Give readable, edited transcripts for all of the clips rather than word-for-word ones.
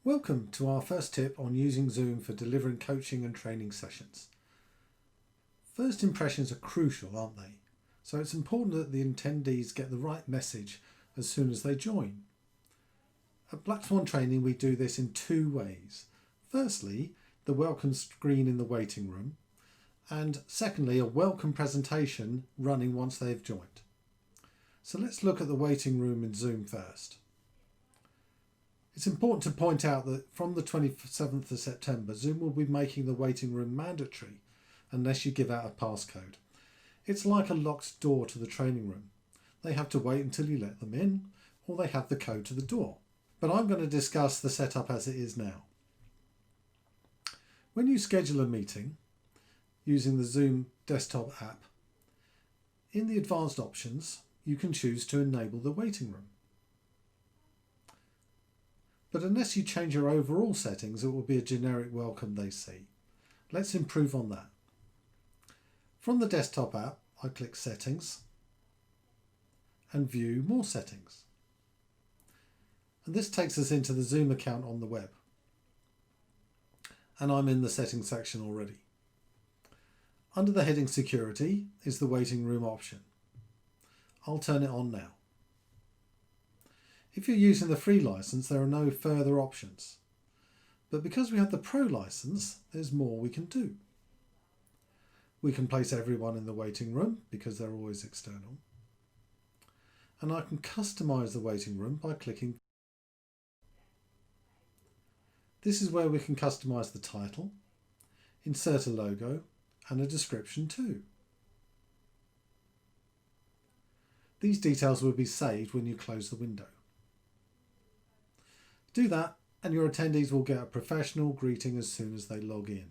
Welcome to our first tip on using Zoom for delivering coaching and training sessions. First impressions are crucial, aren't they? So it's important that the attendees get the right message as soon as they join. At Black Swan Training we do this in two ways. Firstly, the welcome screen in the waiting room, and secondly, a welcome presentation running once they've joined. So let's look at the waiting room in Zoom first. It's important to point out that from the 27th of September, Zoom will be making the waiting room mandatory unless you give out a passcode. It's like a locked door to the training room. They have to wait until you let them in, or they have the code to the door. But I'm going to discuss the setup as it is now. When you schedule a meeting using the Zoom desktop app, in the advanced options, you can choose to enable the waiting room. But unless you change your overall settings, it will be a generic welcome they see. Let's improve on that. From the desktop app, I click Settings and View More Settings. And this takes us into the Zoom account on the web. And I'm in the Settings section already. Under the heading Security is the waiting room option. I'll turn it on now. If you're using the free license, there are no further options. But because we have the Pro license, there's more we can do. We can place everyone in the waiting room because they're always external. And I can customize the waiting room by clicking. This is where we can customize the title, insert a logo and a description too. These details will be saved when you close the window. Do that and your attendees will get a professional greeting as soon as they log in.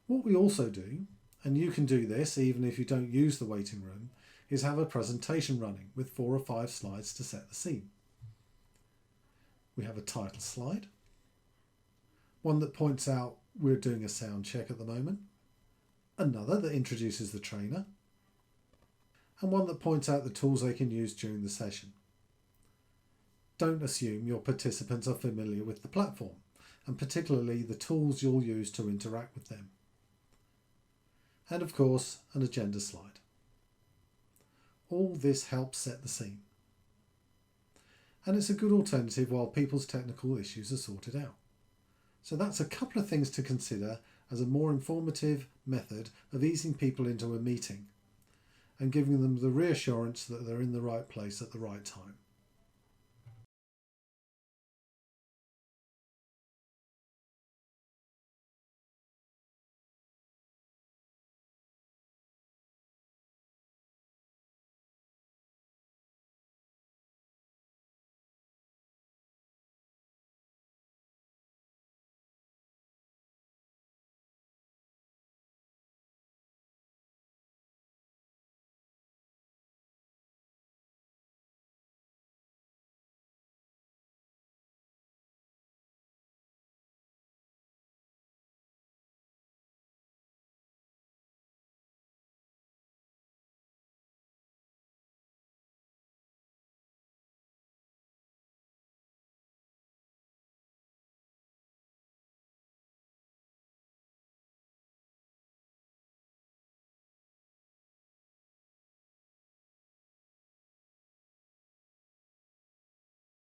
What we also do, and you can do this even if you don't use the waiting room, is have a presentation running with 4 or 5 slides to set the scene. We have a title slide, one that points out we're doing a sound check at the moment, another that introduces the trainer, and one that points out the tools they can use during the session. Don't assume your participants are familiar with the platform, and particularly the tools you'll use to interact with them. And of course, an agenda slide. All this helps set the scene. And it's a good alternative while people's technical issues are sorted out. So that's a couple of things to consider as a more informative method of easing people into a meeting and giving them the reassurance that they're in the right place at the right time.